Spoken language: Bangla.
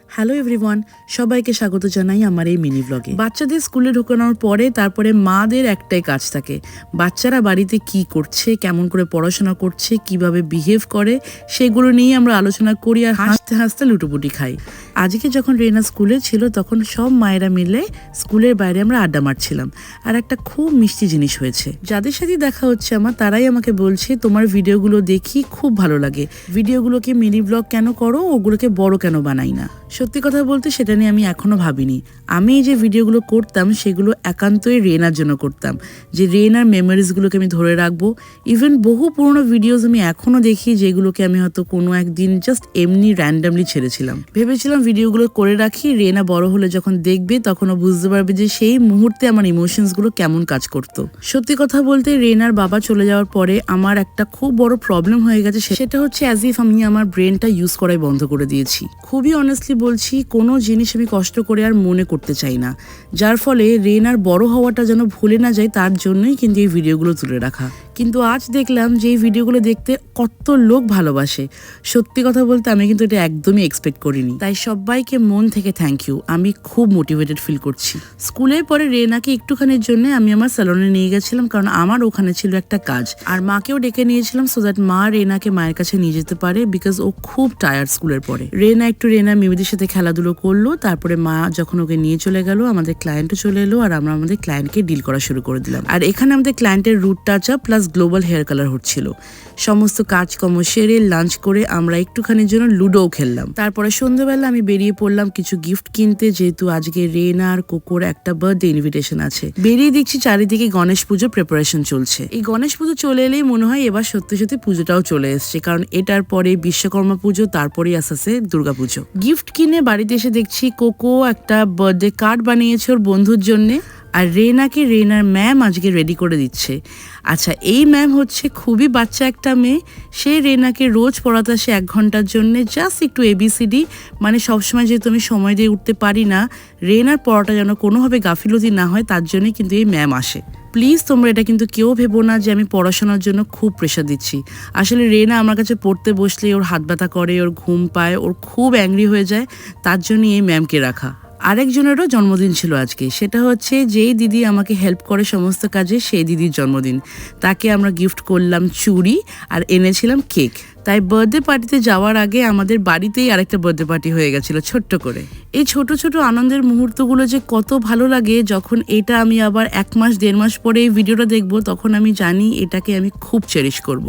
হ্যালো এভরিওয়ান, সবাইকে স্বাগত জানাই আমার এই মিনি ব্লগে। বাচ্চাদের স্কুলে ঢোকানোর পরে তারপরে মাদের একটাই কাজ থাকে, বাচ্চারা বাড়িতে কি করছে, কেমন করে পড়াশোনা করছে, কিভাবে বিহেভ করে, সেগুলো নিয়ে আমরা আলোচনা করি আর হাসতে হাসতে লুটোপুটি খাই। আজকে যখন রেনা স্কুলে ছিল তখন সব মায়েরা মিলে স্কুলের বাইরে আমরা আড্ডা মারছিলাম, আর একটা খুব মিষ্টি জিনিস হয়েছে। যাদের সাথে দেখা হচ্ছে আমার, তারাই আমাকে বলছে তোমার ভিডিওগুলো দেখি খুব ভালো লাগে, ভিডিওগুলোকে মিনি ব্লগ কেন করো, ওগুলোকে বড় কেন বানাই না। সত্যি কথা বলতে সেটা নিয়ে আমি এখনো ভাবিনি। আমি যে ভিডিওগুলো করতাম সেগুলো একান্তই রেনার জন্য করতাম, যে রেনার মেমোরিজগুলোকে আমি ধরে রাখবো। ইভেন বহু পুরোনো ভিডিওস আমি এখনো দেখি, যেগুলোকে আমি হয়তো কোনো একদিন জাস্ট এমনি র্যান্ডামলি ছেড়েছিলাম। ভেবেছিলাম ভিডিওগুলো করে রাখি, রেনা বড় হলে যখন দেখবে তখন ও বুঝতে পারবে যে সেই মুহূর্তে আমার ইমোশনসগুলো কেমন কাজ করতো। সত্যি কথা বলতে রেনার বাবা চলে যাওয়ার পরে আমার একটা খুব বড় প্রবলেম হয়ে গেছে, সেটা হচ্ছে অ্যাজ ইফ আমি আমার ব্রেনটা ইউজ করাই বন্ধ করে দিয়েছি। খুবই অনেস্টলি বলছি, কোনো জিনিস আমি কষ্ট করে আর মনে করতে চাই না, যার ফলে রেনার বড় হওয়াটা যেন ভুলে না যায়, তার জন্যই কিন্তু এই ভিডিওগুলো তুলে রাখা। কিন্তু আজ দেখলাম যে এই ভিডিওগুলো দেখতে কত লোক ভালোবাসে। সত্যি কথা বলতে আমি কিন্তু এটা একদমই এক্সপেক্ট করিনি, তাই সবাইকে মন থেকে থ্যাংক ইউ। আমি খুব মোটিভেটেড ফিল করছি। স্কুলের পরে রেনাকে একটুখানির জন্য আমি আমার স্যালনে নিয়ে গেছিলাম, কারণ আমার ওখানে ছিল একটা কাজ, আর মাকেও ডেকে নিয়েছিলাম সো দ্যাট মা রেনাকে মায়ের কাছে নিয়ে যেতে পারে, বিকজ ও খুব টায়ার্ড স্কুলের পরে। রেনা মিমিদের সাথে খেলাধুলো করলো, তারপরে মা যখন ওকে নিয়ে চলে গেল, আমাদের ক্লায়েন্টও চলে এলো, আর আমরা আমাদের ক্লায়েন্টকে ডিল করা শুরু করে দিলাম। আর এখানে আমাদের ক্লায়েন্টের root touch up plus global hair colour হচ্ছিল। সমস্ত কাজকর্ম সেরে লাঞ্চ করে আমরা একটুখানির জন্য লুডোও খেললাম। তারপরে সন্ধ্যাবেলা আমি বেরিয়ে পড়লাম কিছু গিফট কিনতে, যেহেতু আজকে রেনা আর কোকোর একটা বার্থডে ইনভিটেশন আছে। বেরিয়ে দেখছি চারিদিকে গণেশ পুজো প্রিপারেশন চলছে। এই গণেশ পুজো চলে এলেই মনে হয় এবার সত্যি সত্যি পুজোটাও চলে এসছে, কারণ এটার পরে বিশ্বকর্মা পুজো, তারপরেই আসছে দুর্গা পুজো। গিফট কিনে বাড়িতে এসে দেখছি কোকো একটা বার্থডে কার্ড বানিয়েছে ওর বন্ধুর জন্যে, আর রেনাকে রেনার ম্যাম আজকে রেডি করে দিচ্ছে। আচ্ছা, এই ম্যাম হচ্ছে খুবই বাচ্চা একটা মেয়ে, সে রেনাকে রোজ পড়াতে আসে 1 ঘন্টার জন্যে, জাস্ট একটু ABCD, মানে সবসময় যেহেতু আমি সময় দিয়ে উঠতে পারি না, রেনার পড়াটা যেন কোনোভাবে গাফিলতি না হয়, তার জন্যই কিন্তু এই ম্যাম আসে। প্লিজ তোমরা এটা কিন্তু কেউ ভেবো না যে আমি পড়াশোনার জন্য খুব প্রেশার দিচ্ছি। আসলে রেনা আমার কাছে পড়তে বসলে ওর হাত ব্যথা করে, ওর ঘুম পায়, ওর খুব অ্যাংরি হয়ে যায়, তার জন্যই এই ম্যামকে রাখা। আরেকজনেরও জন্মদিন ছিল আজকে, সেটা হচ্ছে যেই দিদি আমাকে হেল্প করে সমস্ত কাজে, সেই দিদির জন্মদিন। তাকে আমরা গিফট করলাম চুড়ি আর এনেছিলাম কেক। তাই বার্থডে পার্টিতে যাওয়ার আগে আমাদের বাড়িতেই আরেকটা বার্থডে পার্টি হয়ে গেছিল ছোট্ট করে। এই ছোট ছোট আনন্দের মুহূর্তগুলো যে কত ভালো লাগে, যখন এটা আমি আবার 1 মাস 1.5 মাস পরে এই ভিডিওটা দেখবো, তখন আমি জানি এটাকে আমি খুব চেরিশ করব।